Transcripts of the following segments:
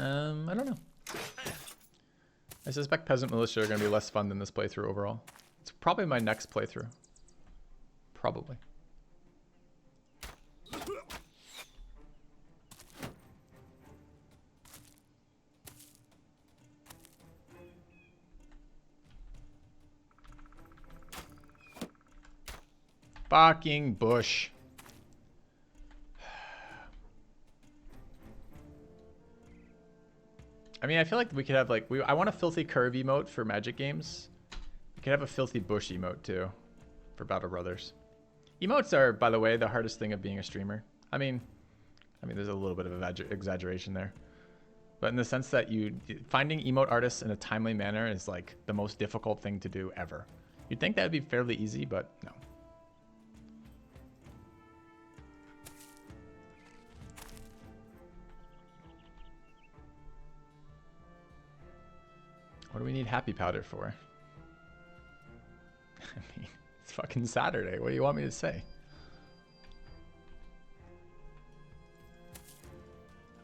I don't know. I suspect Peasant Militia are going to be less fun than this playthrough overall. It's probably my next playthrough. Probably. Fucking bush. I mean, I feel like we could have like I want a filthy curve emote for Magic games. We could have a filthy bush emote too for BattleBrothers. Emotes are, by the way, the hardest thing of being a streamer. I mean, there's a little bit of exaggeration there, but in the sense that finding emote artists in a timely manner is like the most difficult thing to do ever. You'd think that would be fairly easy, but no. What do we need happy powder for? I mean, it's fucking Saturday. What do you want me to say?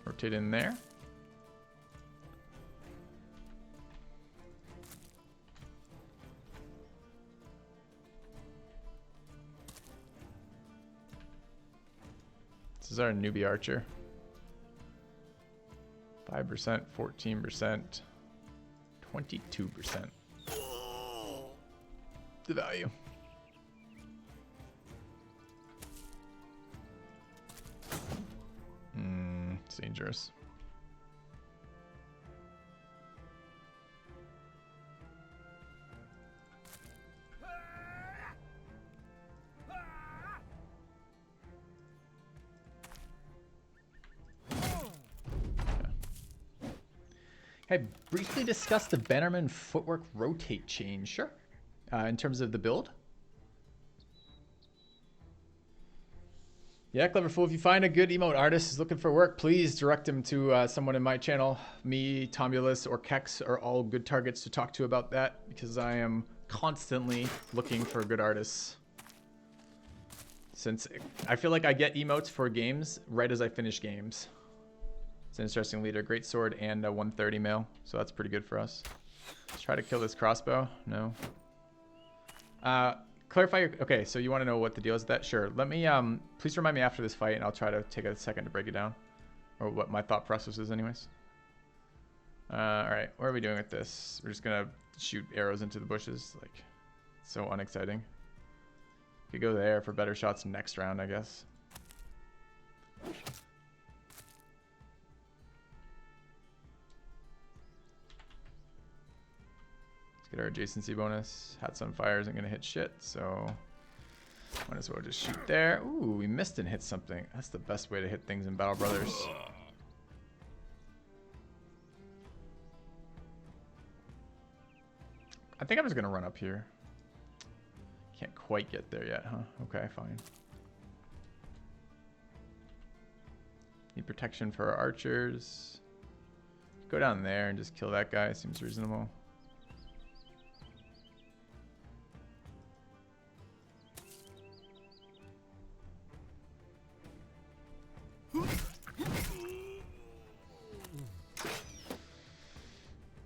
Rotate in there. This is our newbie archer. 5%, 14%, 22%. The value. It's dangerous. I briefly discussed the Bannerman footwork rotate change. Sure. In terms of the build. Yeah, Clever Fool, if you find a good emote artist who's looking for work, please direct him to someone in my channel. Me, Tomulus, or Kex are all good targets to talk to about that because I am constantly looking for good artists. Since I feel like I get emotes for games right as I finish games. It's an interesting leader. Great sword and a 130 mail. So that's pretty good for us. Let's try to kill this crossbow. No. Clarify your... Okay, so you want to know what the deal is with that? Sure. Let me... please remind me after this fight, and I'll try to take a second to break it down. Or what my thought process is anyways. Alright, what are we doing with this? We're just going to shoot arrows into the bushes. Like, so unexciting. Could go there for better shots next round, I guess. Get our adjacency bonus. Hats on fire isn't gonna hit shit, so might as well just shoot there. Ooh, we missed and hit something. That's the best way to hit things in BattleBrothers. I think I'm just gonna run up here. Can't quite get there yet, huh? Okay, fine. Need protection for our archers. Go down there and just kill that guy. Seems reasonable.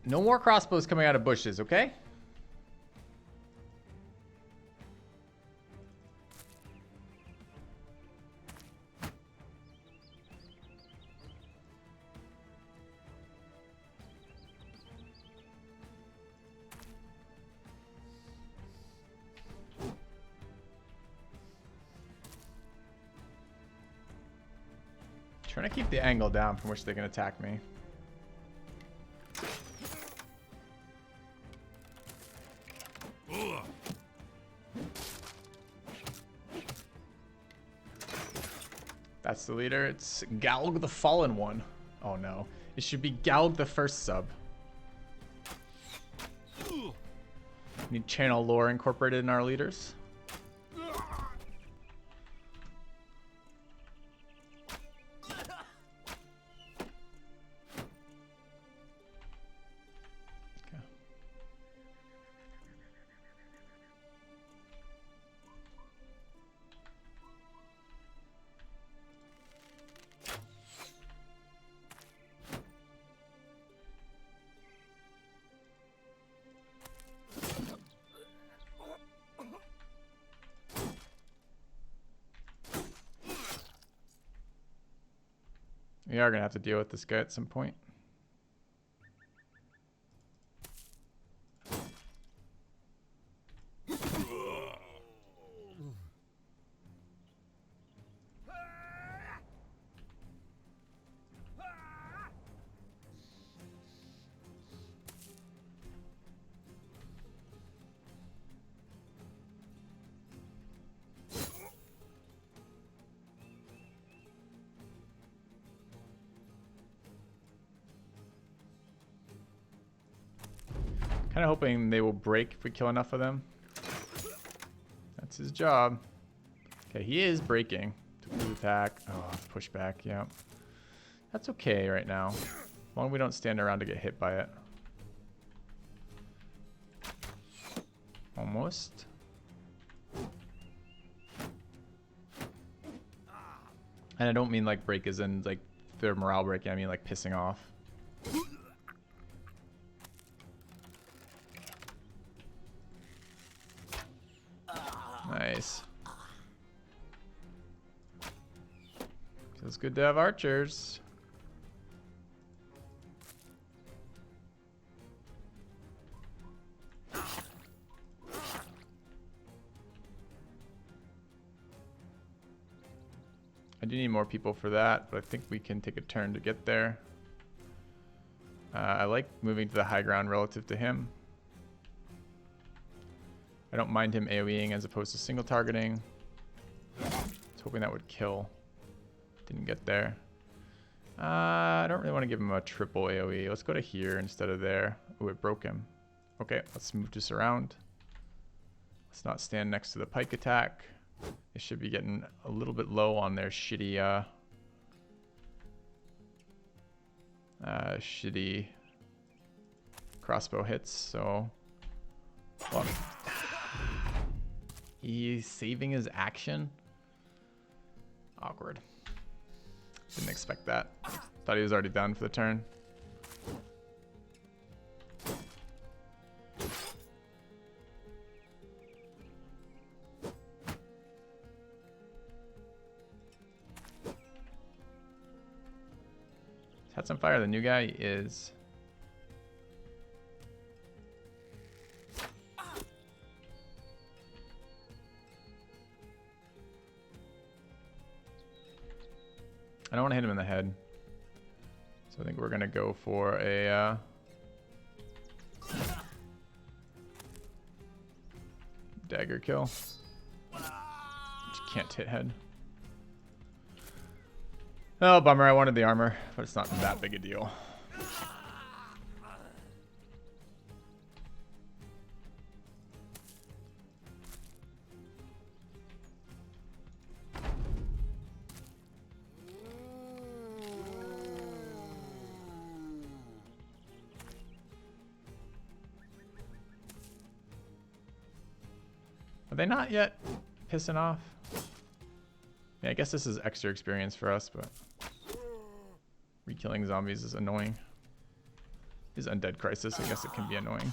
No more crossbows coming out of bushes, okay? Trying to keep the angle down from which they can attack me. That's the leader. It's Galg the Fallen One. Oh no. It should be Galg the First Sub. Need channel lore incorporated in our leaders. We are gonna have to deal with this guy at some point. Kind of hoping they will break if we kill enough of them. That's his job. Okay, he is breaking. Took his attack. Oh, push back. Yeah. That's okay right now. As long as we don't stand around to get hit by it. Almost. And I don't mean like break as in like their morale breaking. I mean like pissing off. Nice. Feels good to have archers. I do need more people for that, but I think we can take a turn to get there. I like moving to the high ground relative to him. I don't mind him AoEing as opposed to single targeting. I was hoping that would kill. Didn't get there. I don't really want to give him a triple AoE. Let's go to here instead of there. Oh, it broke him. Okay, let's move this around. Let's not stand next to the pike attack. They should be getting a little bit low on their shitty shitty crossbow hits, so well, he's saving his action. Awkward. Didn't expect that. Thought he was already done for the turn. Had some fire. The new guy is I don't want to hit him in the head. So I think we're going to go for a dagger kill. Just can't hit head. Oh, bummer. I wanted the armor, but it's not that big a deal. Are they not yet pissing off? Yeah, I guess this is extra experience for us, but re-killing zombies is annoying. Is undead crisis, I guess it can be annoying.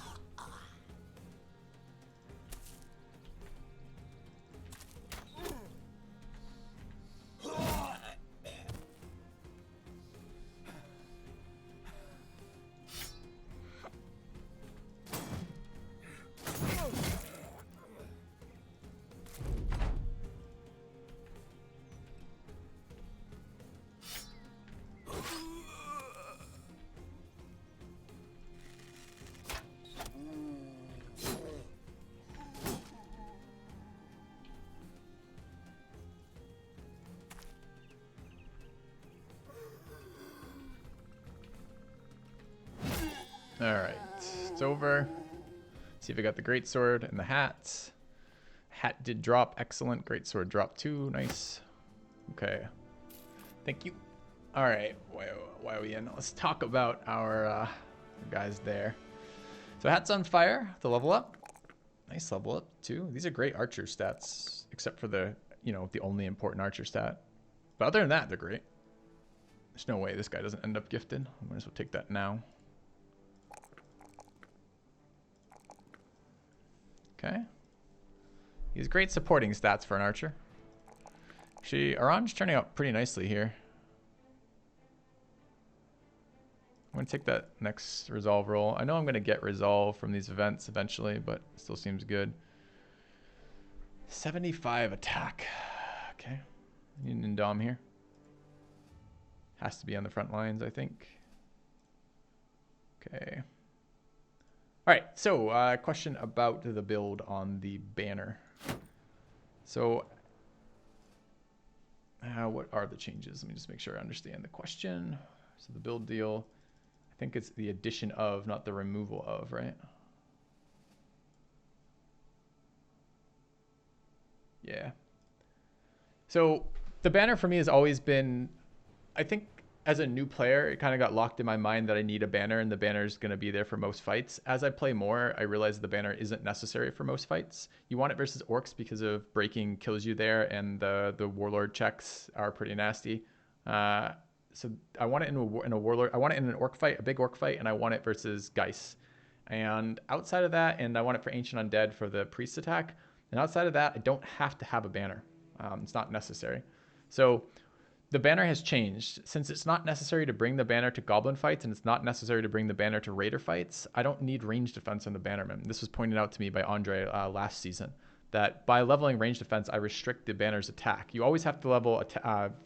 Alright, it's over. See if I got the greatsword and the hat. Hat did drop, excellent. Greatsword dropped too, nice. Okay, thank you. Alright, why are we in? Let's talk about our guys there. So hat's on fire, the level up. Nice level up too. These are great archer stats, except for the, you know, the only important archer stat. But other than that, they're great. There's no way this guy doesn't end up gifted. I might as well take that now. Okay. He has great supporting stats for an archer. Actually, Orange turning out pretty nicely here. going to take that next resolve roll. I know I'm going to get resolve from these events eventually, but it still seems good. 75 attack. Okay. Need an Indom here. Has to be on the front lines, I think. Okay. All right, so question about the build on the banner. So what are the changes? Let me just make sure I understand the question. So the build deal, I think it's the addition of, not the removal of, right? Yeah. So the banner for me has always been, I think as a new player, it kind of got locked in my mind that I need a banner and the banner is going to be there for most fights. As I play more, I realize the banner isn't necessary for most fights. You want it versus orcs because of breaking kills you there, and the warlord checks are pretty nasty. So I want it in a warlord. I want it in an orc fight, a big orc fight, and I want it versus Geist. And outside of that, and I want it for ancient undead for the priest attack. And outside of that, I don't have to have a banner. It's not necessary. So the banner has changed. Since it's not necessary to bring the banner to goblin fights and it's not necessary to bring the banner to raider fights, I don't need range defense on the Bannerman. This was pointed out to me by Andre last season, that by leveling range defense, I restrict the banner's attack. You always have to level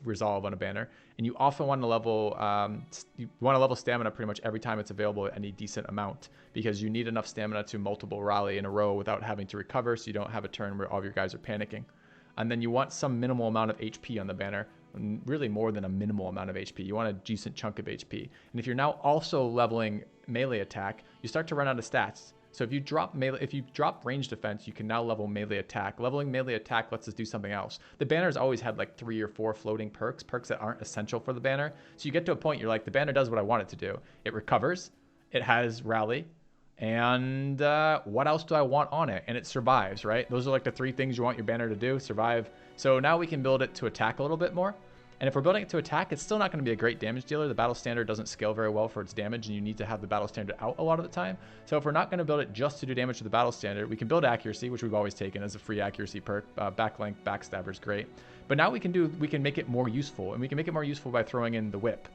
resolve on a banner, and you often want to level stamina pretty much every time it's available at any decent amount, because you need enough stamina to multiple rally in a row without having to recover, so you don't have a turn where all of your guys are panicking. And then you want some minimal amount of HP on the banner, really more than a minimal amount of HP. You want a decent chunk of HP. And if you're now also leveling melee attack, you start to run out of stats. So if you drop range defense, you can now level melee attack. Leveling melee attack lets us do something else. The banner's always had like 3 or 4 floating perks that aren't essential for the banner. So you get to a point, you're like, the banner does what I want it to do. It recovers, it has rally, and what else do I want on it? And it survives, right? Those are like the 3 things you want your banner to do: survive. So now we can build it to attack a little bit more. And if we're building it to attack, it's still not going to be a great damage dealer. The battle standard doesn't scale very well for its damage, and you need to have the battle standard out a lot of the time. So if we're not going to build it just to do damage to the battle standard, we can build accuracy, which we've always taken as a free accuracy perk. Backlink, backstabber is great. But now we can make it more useful, and we can make it more useful by throwing in the whip.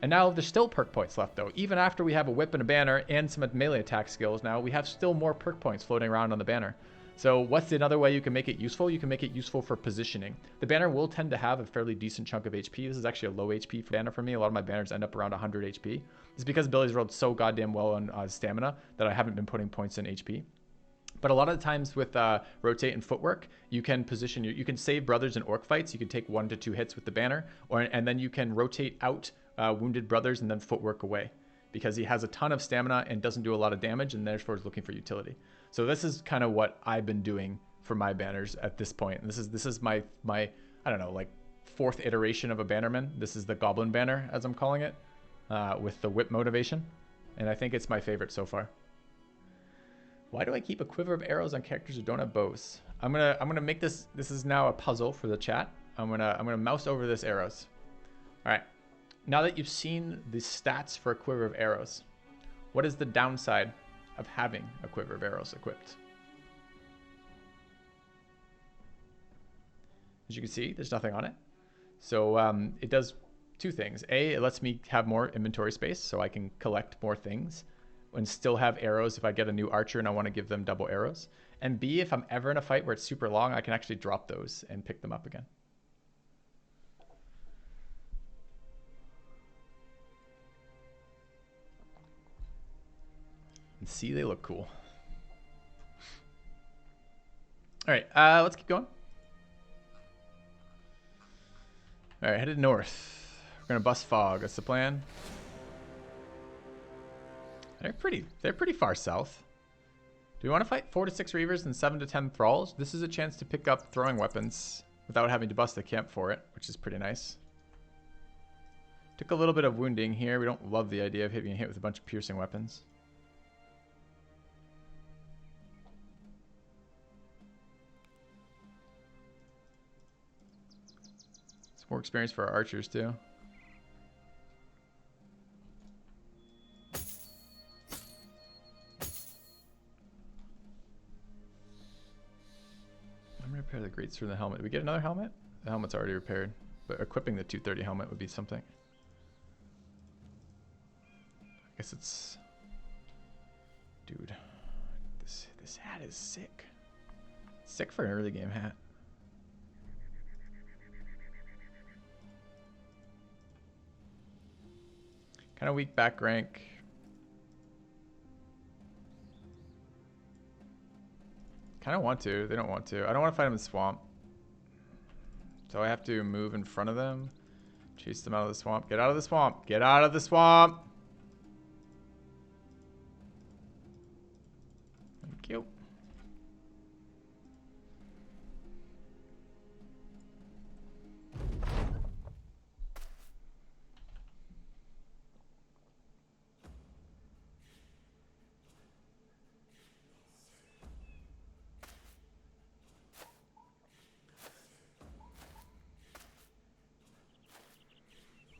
And now there's still perk points left, though. Even after we have a whip and a banner and some melee attack skills now, we have still more perk points floating around on the banner. So what's another way you can make it useful? You can make it useful for positioning. The banner will tend to have a fairly decent chunk of HP. This is actually a low HP banner for me. A lot of my banners end up around 100 HP. It's because Billy's rolled so goddamn well on stamina that I haven't been putting points in HP. But a lot of the times with rotate and footwork, you can position you can save brothers in orc fights. You can take 1 to 2 hits with the banner, and then you can rotate out wounded brothers and then footwork away, because he has a ton of stamina and doesn't do a lot of damage, and therefore is looking for utility. So this is kind of what I've been doing for my banners at this point. And this is my I don't know, like 4th iteration of a Bannerman. This is the Goblin Banner, as I'm calling it, with the whip motivation, and I think it's my favorite so far. Why do I keep a quiver of arrows on characters who don't have bows? I'm gonna make this. This is now a puzzle for the chat. I'm gonna mouse over this arrows. All right. Now that you've seen the stats for a quiver of arrows, what is the downside of having a quiver of arrows equipped? As you can see, there's nothing on it. So it does 2 things. A, it lets me have more inventory space so I can collect more things and still have arrows if I get a new archer and I want to give them double arrows. And B, if I'm ever in a fight where it's super long, I can actually drop those and pick them up again. And see, they look cool. All right, let's keep going. All right, headed north. We're gonna bust fog. That's the plan. They're pretty far south. Do we want to fight 4 to 6 reavers and 7 to 10 thralls? This is a chance to pick up throwing weapons without having to bust a camp for it, which is pretty nice. Took a little bit of wounding here. We don't love the idea of being hit with a bunch of piercing weapons. It's more experience for our archers too. I'm gonna repair the grates for the helmet. Did we get another helmet? The helmet's already repaired, but equipping the 230 helmet would be something. guess it's... Dude, this hat is sick. Sick for an early game hat. Kind of weak back rank. Kind of want to. They don't want to. I don't want to fight them in swamp. So I have to move in front of them. Chase them out of the swamp. Get out of the swamp. Get out of the swamp. Thank you.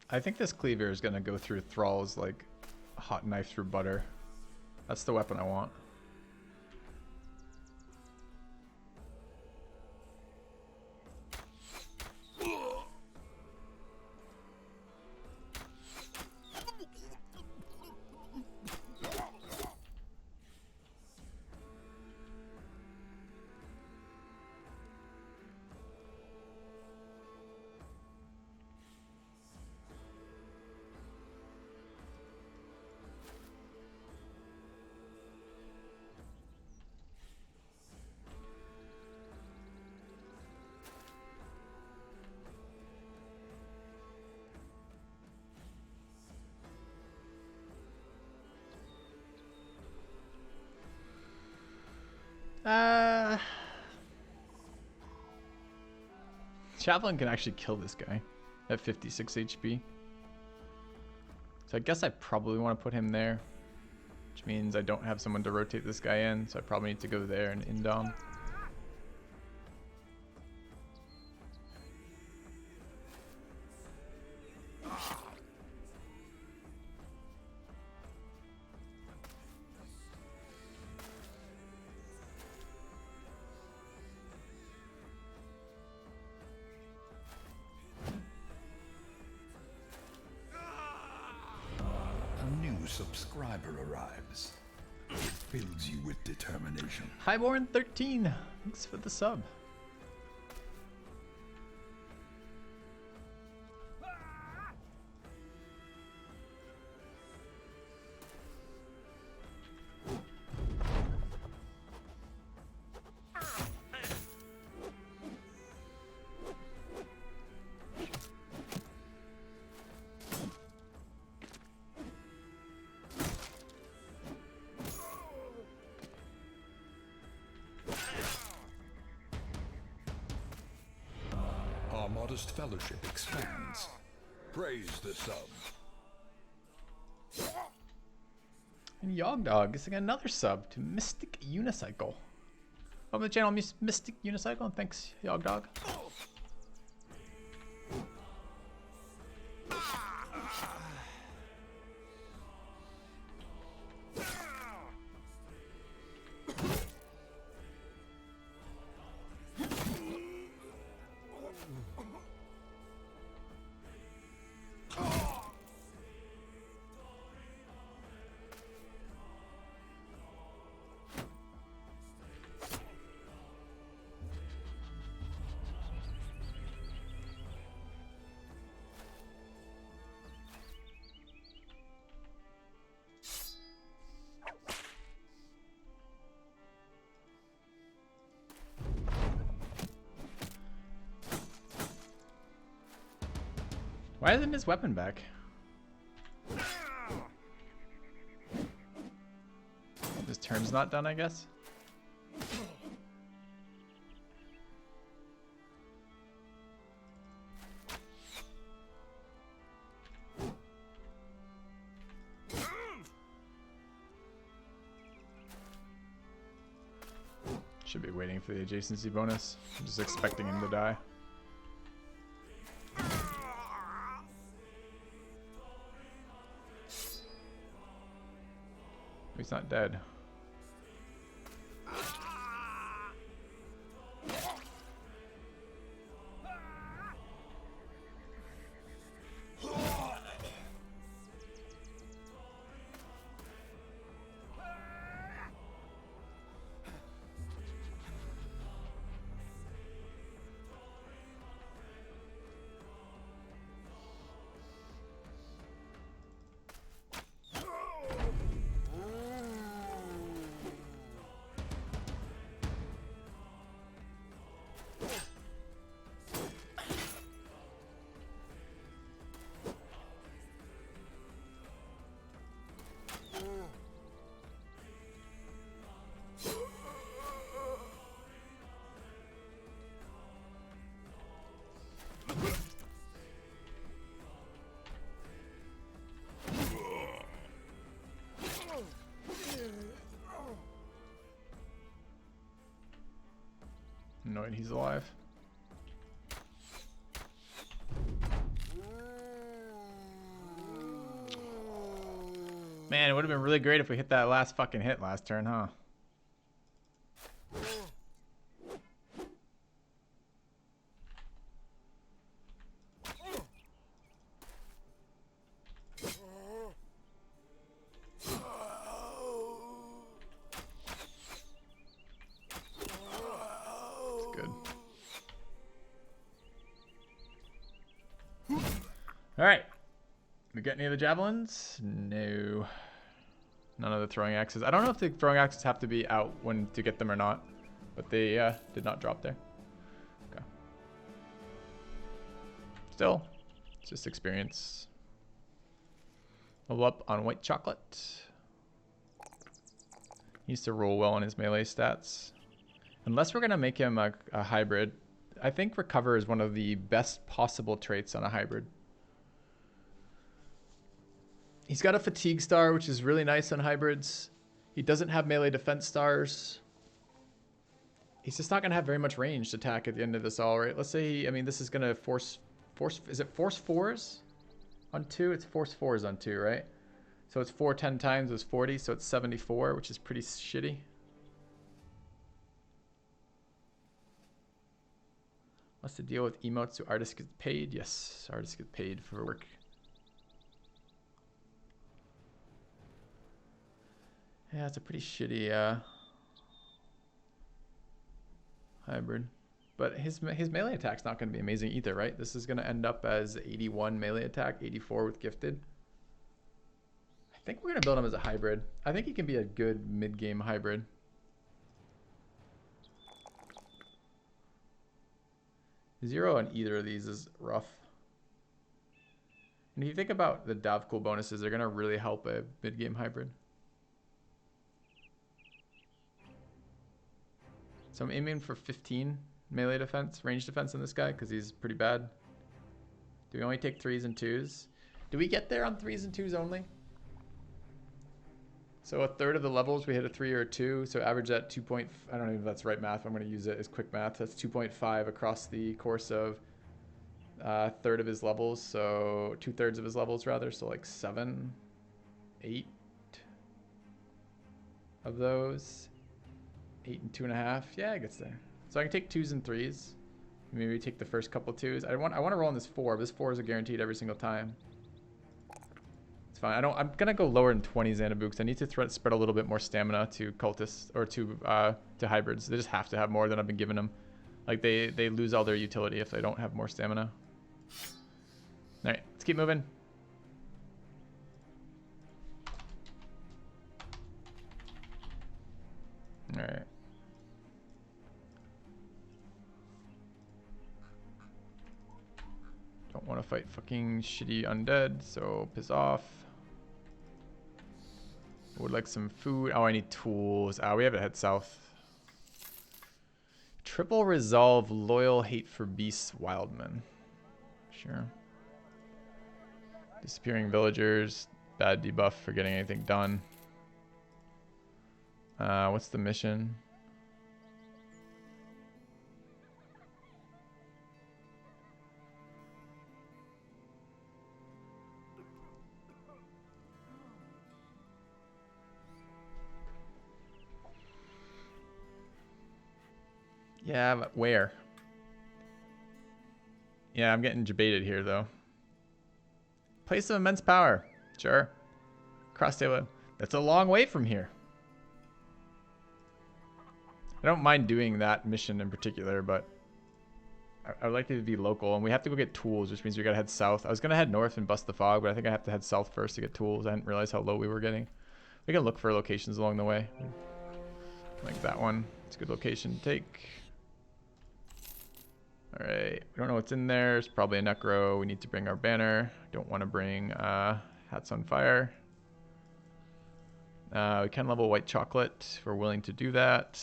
I think this cleaver is going to go through thralls like a hot knife through butter. That's the weapon I want. Javelin can actually kill this guy at 56 HP. So I guess I probably want to put him there, which means I don't have someone to rotate this guy in, so I probably need to go there and indom. Subscriber arrives. It fills you with determination. Highborn13, thanks for the sub. Our modest fellowship expands. Praise the sub. And HTlwwgODZu is another sub to Mystic Unicycle. Welcome to the channel, Mystic Unicycle, and thanks, HTlwwgODZu. Why isn't his weapon back? His turn's not done, I guess. Should be waiting for the adjacency bonus. I'm just expecting him to die. He's not dead. annoyed he's alive. Man, it would have been really great if we hit that last fucking hit last turn, huh? Alright. We got any of the javelins? No. None of the throwing axes. I don't know if the throwing axes have to be out when to get them or not. But they did not drop there. Okay. Still, it's just experience. Level up on white chocolate. He needs to roll well on his melee stats. Unless we're going to make him a hybrid. I think recover is one of the best possible traits on a hybrid. He's got a fatigue star, which is really nice on hybrids. He doesn't have melee defense stars. He's just not going to have very much ranged attack at the end of this all, right? Let's say, I mean, this is going to force, is it force 4s on 2? It's force 4s on 2, right? So it's 4 10 times is 40, so it's 74, which is pretty shitty. What's the deal with emotes? Do artists get paid? Yes, artists get paid for work. Yeah, it's a pretty shitty hybrid. But his melee attack's not going to be amazing either, right? This is going to end up as 81 melee attack, 84 with gifted. I think we're going to build him as a hybrid. I think he can be a good mid-game hybrid. Zero on either of these is rough. And if you think about the Davcool bonuses, they're going to really help a mid-game hybrid. So I'm aiming for 15 melee defense, range defense on this guy because he's pretty bad. Do we only take 3s and 2s? Do we get there on 3s and 2s only? So a third of the levels we hit a 3 or a 2. So average that 2. I don't know if that's right math. I'm going to use it as quick math. That's 2.5 across the course of a third of his levels. So 2/3 of his levels rather. So like 7, 8 of those. 8 and 2.5. Yeah, it gets there. So I can take 2s and 3s. Maybe take the first couple 2s. I want to roll on this 4. This 4s are guaranteed every single time. It's fine. I'm gonna go lower than 20 Xanadu because I need to spread a little bit more stamina to cultists or to hybrids. They just have to have more than I've been giving them. Like they lose all their utility if they don't have more stamina. All right, let's keep moving. All right. Don't want to fight fucking shitty undead, so piss off. Would like some food. Oh, I need tools. We have to head south. Triple resolve, loyal hate for beasts, wildmen. Sure. Disappearing villagers, bad debuff for getting anything done. What's the mission? Yeah, but where? Yeah, I'm getting debated here, though. Place of immense power. Sure. Cross table. That's a long way from here. I don't mind doing that mission in particular, but I would like it to be local. And we have to go get tools, which means we got to head south. I was going to head north and bust the fog, but I think I have to head south first to get tools. I didn't realize how low we were getting. We can look for locations along the way. Like that one. It's a good location to take. Alright, we don't know what's in there. It's probably a necro. We need to bring our banner. Don't want to bring hats on fire. We can level white chocolate if we're willing to do that.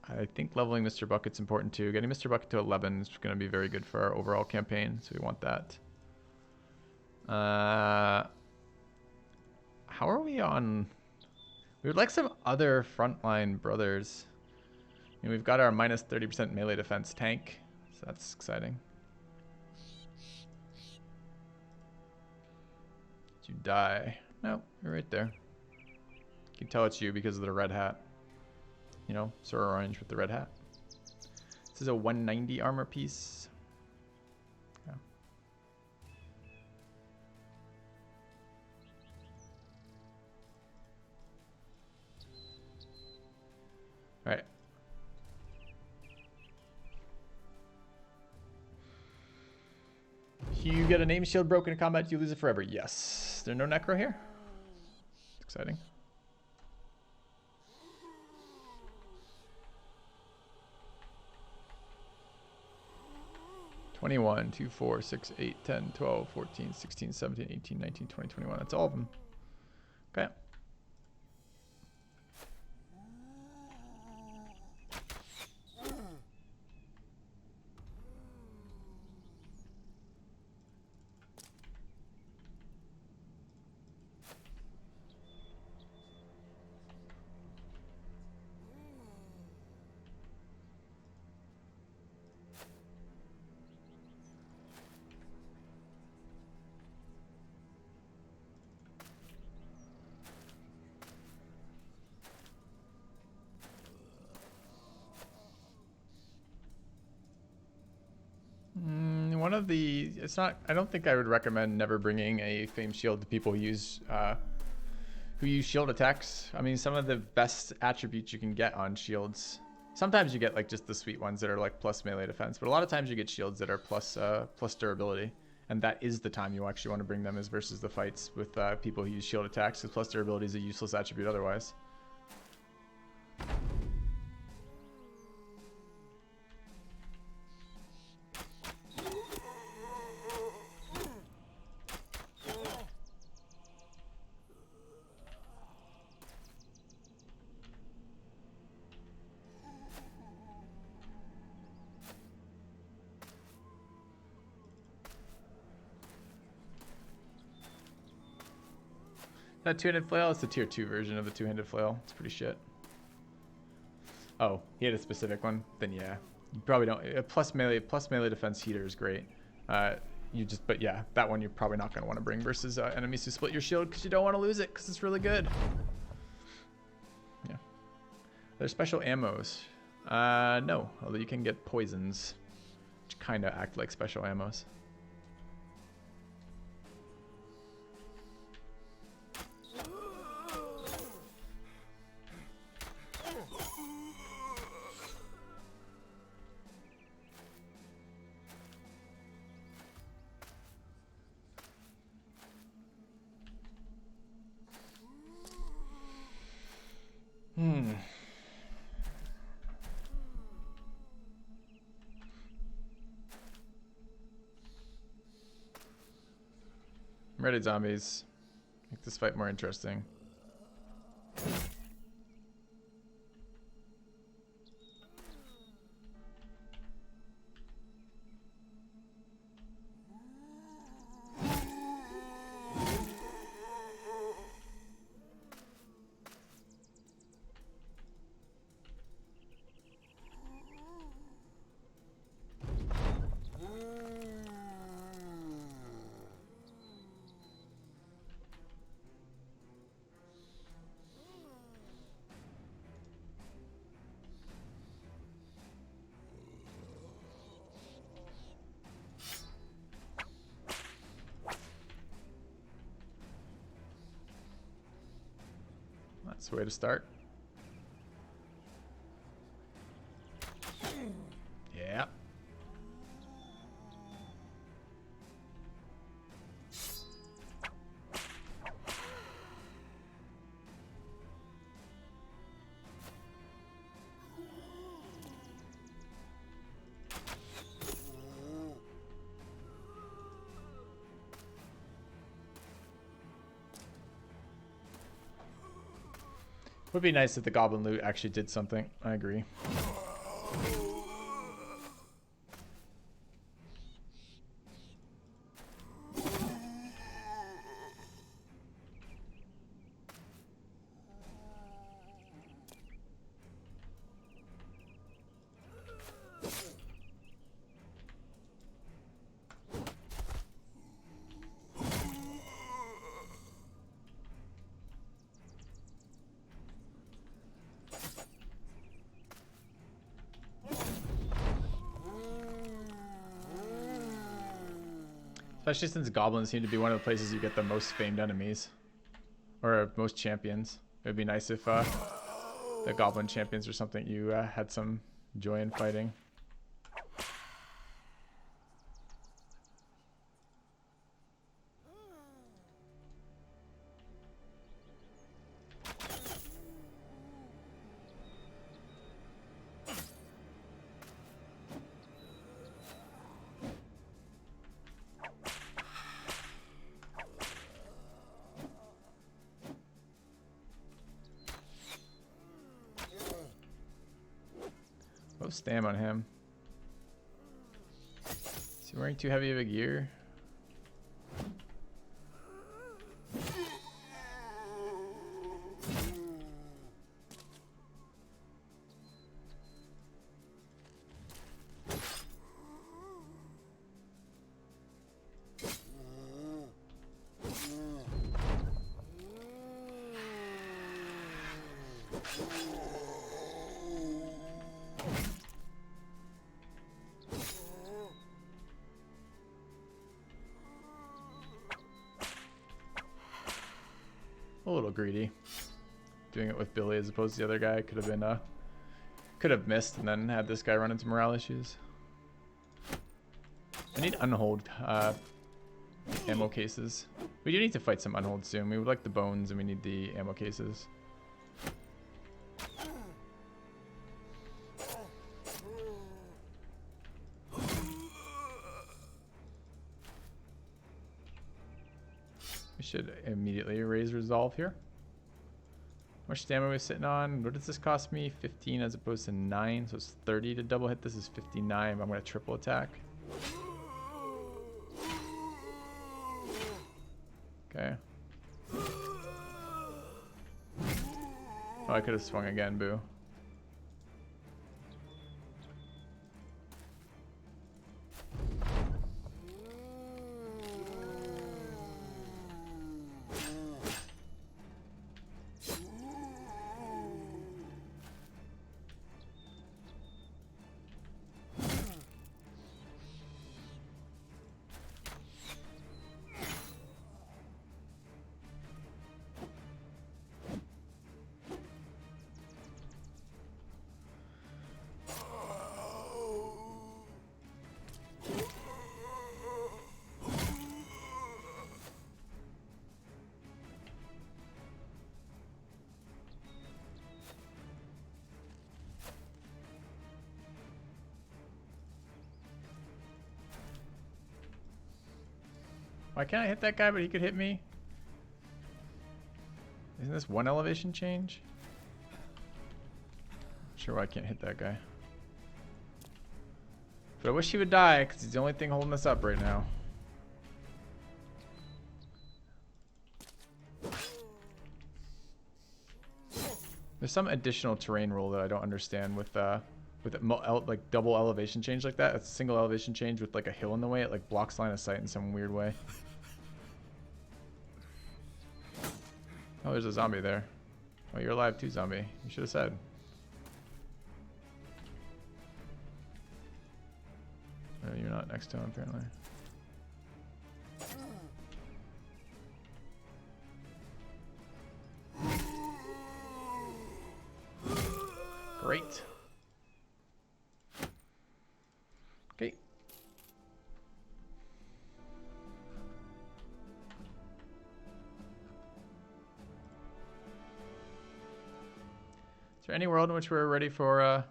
I think leveling Mr. Bucket's important too. Getting Mr. Bucket to 11 is going to be very good for our overall campaign, so we want that. How are we on? We would like some other frontline brothers. And we've got our minus 30% melee defense tank, so that's exciting. Did you die? No, you're right there. You can tell it's you because of the red hat. You know, sort of orange with the red hat. This is a 190 armor piece. Yeah. All right. You get a name shield broken in combat, you lose it forever. Yes. Is there no necro here? It's exciting. (21), 2, 4, 6, 8, 10, 12, 14, 16, 17, 18, 19, 20, 21. That's all of them. Okay. One of the, it's not, I don't think I would recommend never bringing a Fame Shield to people who use shield attacks. I mean, some of the best attributes you can get on shields. Sometimes you get like just the sweet ones that are like plus melee defense, but a lot of times you get shields that are plus durability. And that is the time you actually want to bring them, is versus the fights with people who use shield attacks, because plus durability is a useless attribute otherwise. That two-handed flail is the tier 2 version of the two-handed flail. It's pretty shit. Oh, he had a specific one? Then yeah. You probably don't. Plus melee defense heater is great. But yeah, that one you're probably not going to want to bring versus enemies who split your shield, because you don't want to lose it, because it's really good. Yeah. There's special ammos. No, although you can get poisons, which kind of act like special ammos. I'm ready, zombies. Make this fight more interesting. That's the way to start. Yeah. Would be nice if the goblin loot actually did something. I agree. Especially since goblins seem to be one of the places you get the most famed enemies. Or most champions. It would be nice if the goblin champions or something you had some joy in fighting. Low stam on him. Is he wearing too heavy of a gear? A little greedy. Doing it with Billy as opposed to the other guy could have missed and then had this guy run into morale issues. I need unhold ammo cases. We do need to fight some unhold soon. We would like the bones and we need the ammo cases. We should immediately raise resolve here. How much stamina are we sitting on? What does this cost me? 15 as opposed to 9, so it's 30 to double hit. This is 59. I'm going to triple attack. Okay. Oh, I could have swung again, boo. Why can't I hit that guy, but he could hit me? Isn't this one elevation change? Not sure why I can't hit that guy. But I wish he would die, because he's the only thing holding us up right now. There's some additional terrain rule that I don't understand with like double elevation change like that. It's a single elevation change with like a hill in the way. It like blocks line of sight in some weird way. Oh, there's a zombie there. Oh, you're alive too, zombie. You should have said. Oh, you're not next to him, apparently. Great. Okay. Is there any world in which we're ready for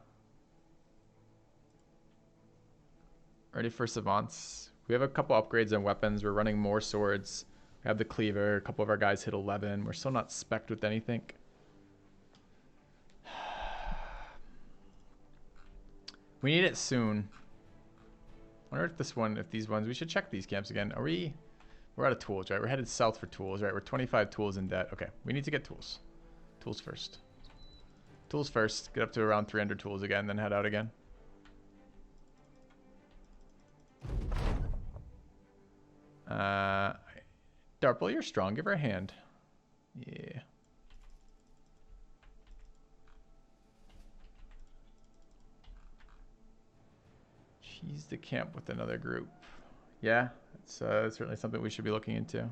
savants? We have a couple upgrades on weapons. We're running more swords. We have the cleaver. A couple of our guys hit 11. We're still not specced with anything. We need it soon. I wonder if these ones, we should check these camps again. We're out of tools, right? We're headed south for tools, right? We're 25 tools in debt. Okay, we need to get tools. Tools first. Tools first. Get up to around 300 tools again, then head out again. Darple, you're strong. Give her a hand. Yeah. She's the camp with another group. Yeah, it's certainly something we should be looking into.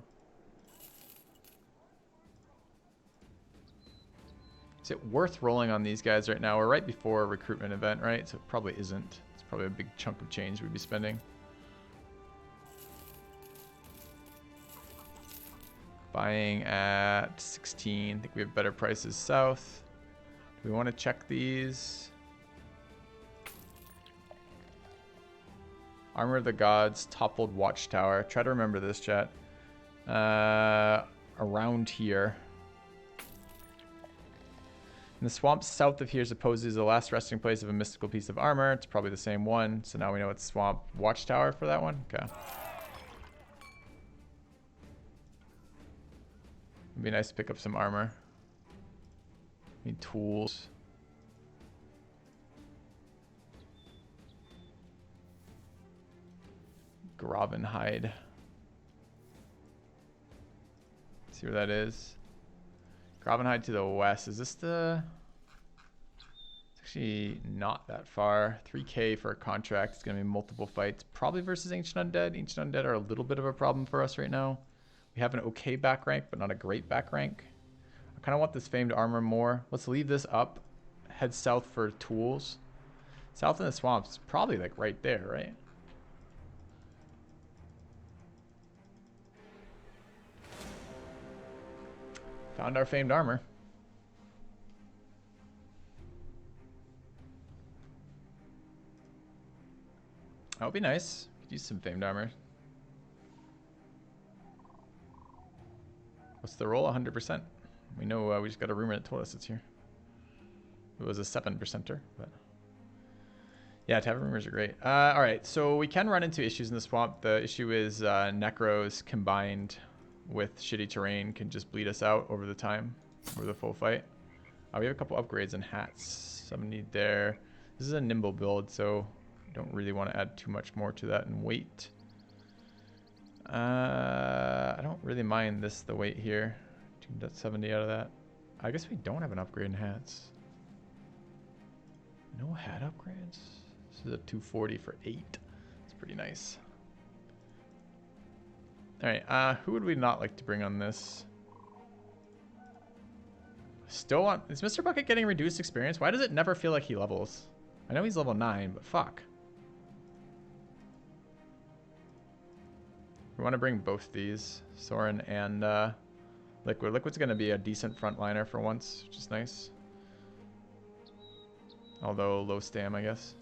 Is it worth rolling on these guys right now? We're right before a recruitment event, right? So it probably isn't. It's probably a big chunk of change we'd be spending. Buying at 16. I think we have better prices south. Do we want to check these? Armor of the Gods, toppled watchtower. Try to remember this, chat. Around here. In the swamp south of here supposes the last resting place of a mystical piece of armor. It's probably the same one. So now we know it's swamp watchtower for that one. Okay. It'd be nice to pick up some armor. Need tools. Gravenhide. See where that is. Gravenhide to the west. Is this the... It's actually not that far. 3k for a contract. It's going to be multiple fights. Probably versus Ancient Undead. Ancient Undead are a little bit of a problem for us right now. We have an okay back rank, but not a great back rank. I kind of want this famed armor more. Let's leave this up. Head south for tools. South in the swamps. Probably like right there, right? Found our famed armor. That would be nice. Could use some famed armor. What's the roll? 100%. We know we just got a rumor that told us it's here. It was a 7%er, but yeah, tavern rumors are great. All right, so we can run into issues in the swamp. The issue is necros combined with shitty terrain can just bleed us out over the time, over the full fight. We have a couple upgrades and hats. Some need there. This is a nimble build, so don't really want to add too much more to that in weight. I don't really mind the weight here. 270 out of that. I guess we don't have an upgrade in hats. No hat upgrades. This is a 240 for 8. It's pretty nice. All right, who would we not like to bring on this? Still want... Is Mr. Bucket getting reduced experience? Why does it never feel like he levels? I know he's level 9, but fuck. We want to bring both these, Soren and Liquid. Liquid's going to be a decent frontliner for once, which is nice. Although low stam, I guess.